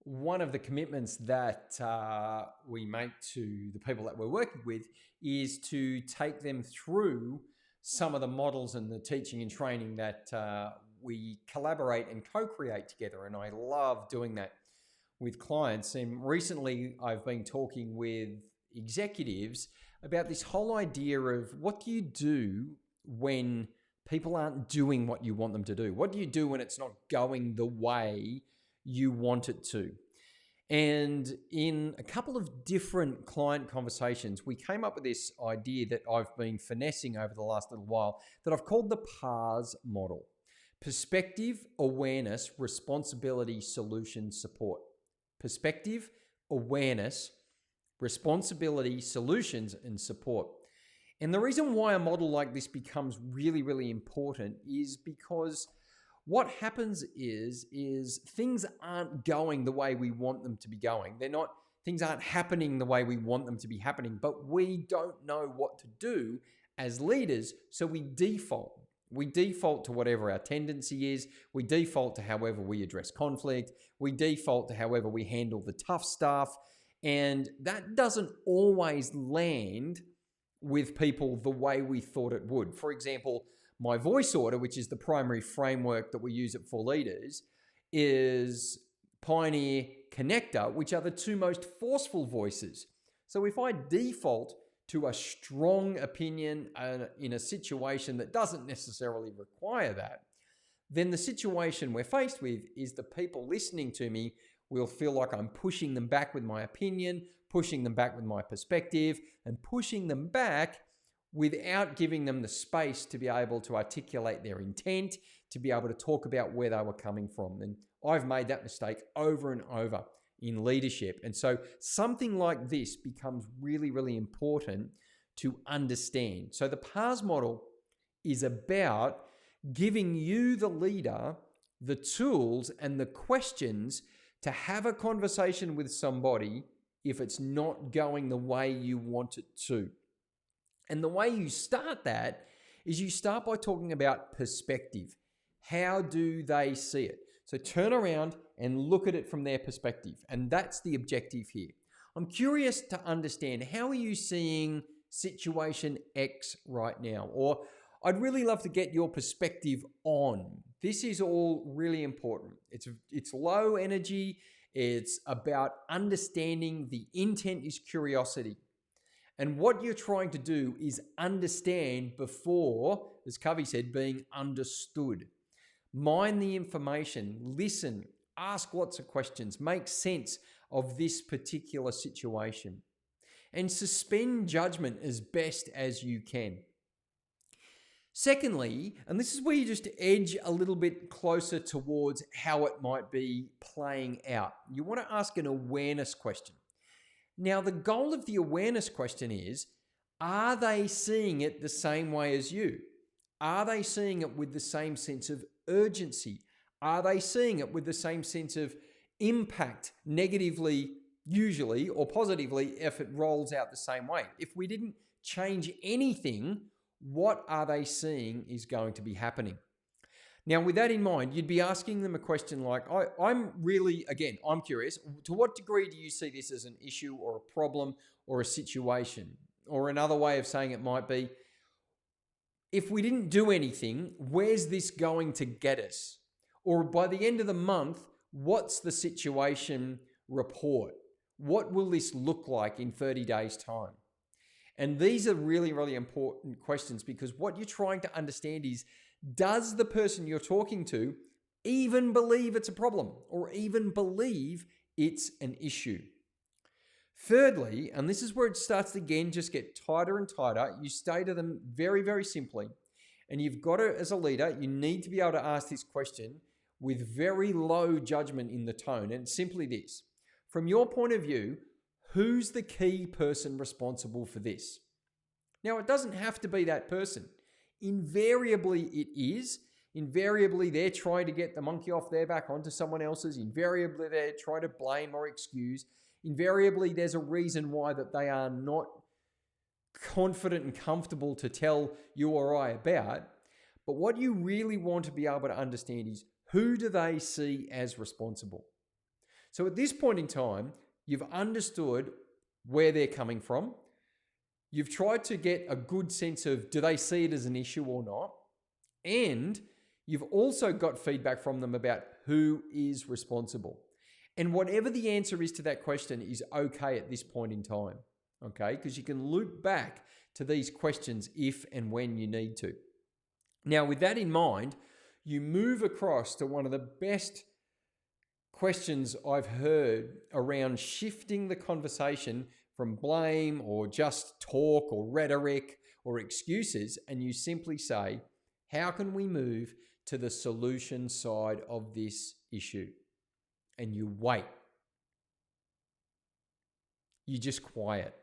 one of the commitments that we make to the people that we're working with is to take them through some of the models and the teaching and training that we collaborate and co-create together. And I love doing that with clients. And recently I've been talking with executives about this whole idea of what do you do when people aren't doing what you want them to do? What do you do when it's not going the way you want it to? And in a couple of different client conversations, we came up with this idea that I've been finessing over the last little while that I've called the PARSS model: perspective, awareness, responsibility, solution, support. Perspective, awareness, responsibility, solutions, and support. And the reason why a model like this becomes really, really important is because what happens is things aren't going the way we want them to be going. Things aren't happening the way we want them to be happening, but we don't know what to do as leaders, so we default. We default to whatever our tendency is. We default to however we address conflict. We default to however we handle the tough stuff. And that doesn't always land with people the way we thought it would. For example, my voice order, which is the primary framework that we use at For Leaders, is Pioneer, Connector, which are the two most forceful voices. So if I default to a strong opinion in a situation that doesn't necessarily require that, then the situation we're faced with is the people listening to me will feel like I'm pushing them back with my opinion, pushing them back with my perspective, and pushing them back without giving them the space to be able to articulate their intent, to be able to talk about where they were coming from. And I've made that mistake over and over in leadership. And so something like this becomes really, really important to understand. So the PARSS model is about giving you, the leader, the tools and the questions to have a conversation with somebody if it's not going the way you want it to. And the way you start that is you start by talking about perspective. How do they see it? So turn around and look at it from their perspective. And that's the objective here. I'm curious to understand, how are you seeing situation X right now? Or I'd really love to get your perspective on. This is all really important. It's low energy. It's about understanding. The intent is curiosity. And what you're trying to do is understand before, as Covey said, being understood. Mine the information, listen, ask lots of questions, make sense of this particular situation, and suspend judgment as best as you can. Secondly, and this is where you just edge a little bit closer towards how it might be playing out, you want to ask an awareness question. Now, the goal of the awareness question is, are they seeing it the same way as you? Are they seeing it with the same sense of urgency? Are they seeing it with the same sense of impact, negatively usually, or positively if it rolls out the same way? If we didn't change anything, what are they seeing is going to be happening? Now, with that in mind, you'd be asking them a question like, I'm curious, to what degree do you see this as an issue or a problem or a situation? Or another way of saying it might be, if we didn't do anything, where's this going to get us? Or by the end of the month, what's the situation report? What will this look like in 30 days' time? And these are really, really important questions, because what you're trying to understand is, does the person you're talking to even believe it's a problem or even believe it's an issue? Thirdly, and this is where it starts to again just get tighter and tighter, you say to them very, very simply, and you've got to, as a leader, you need to be able to ask this question with very low judgment in the tone. And it's simply this: from your point of view, who's the key person responsible for this? Now, it doesn't have to be that person. Invariably it is. Invariably they're trying to get the monkey off their back onto someone else's. Invariably they're trying to blame or excuse. Invariably there's a reason why that they are not confident and comfortable to tell you or I about. But what you really want to be able to understand is, who do they see as responsible? So at this point in time, you've understood where they're coming from. You've tried to get a good sense of, do they see it as an issue or not? And you've also got feedback from them about who is responsible. And whatever the answer is to that question is okay at this point in time, okay? Because you can loop back to these questions if and when you need to. Now, with that in mind, you move across to one of the best questions I've heard around shifting the conversation from blame or just talk or rhetoric or excuses, and you simply say, how can we move to the solution side of this issue? And you wait. You just quiet.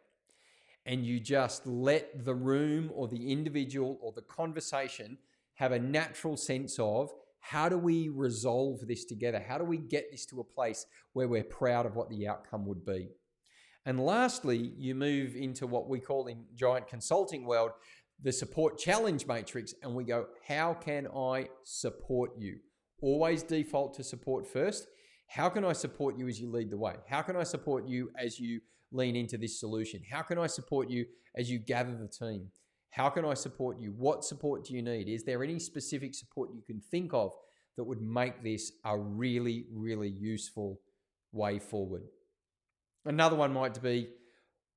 And you just let the room or the individual or the conversation have a natural sense of, how do we resolve this together? How do we get this to a place where we're proud of what the outcome would be? And lastly, you move into what we call in Giant Consulting world, the support challenge matrix, and we go, how can I support you? Always default to support first. How can I support you as you lead the way? How can I support you as you lean into this solution? How can I support you as you gather the team? How can I support you? What support do you need? Is there any specific support you can think of that would make this a really, really useful way forward? Another one might be,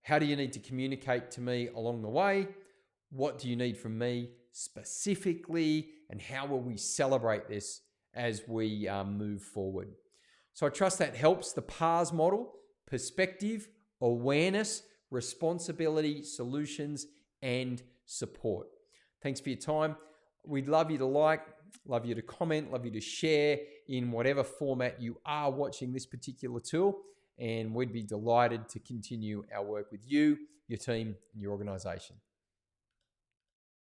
how do you need to communicate to me along the way? What do you need from me specifically? And how will we celebrate this as we move forward? So I trust that helps. The PARSS model: perspective, awareness, responsibility, solutions, and support. Thanks for your time. We'd love you to like, love you to comment, love you to share in whatever format you are watching this particular tool. And we'd be delighted to continue our work with you, your team, and your organization.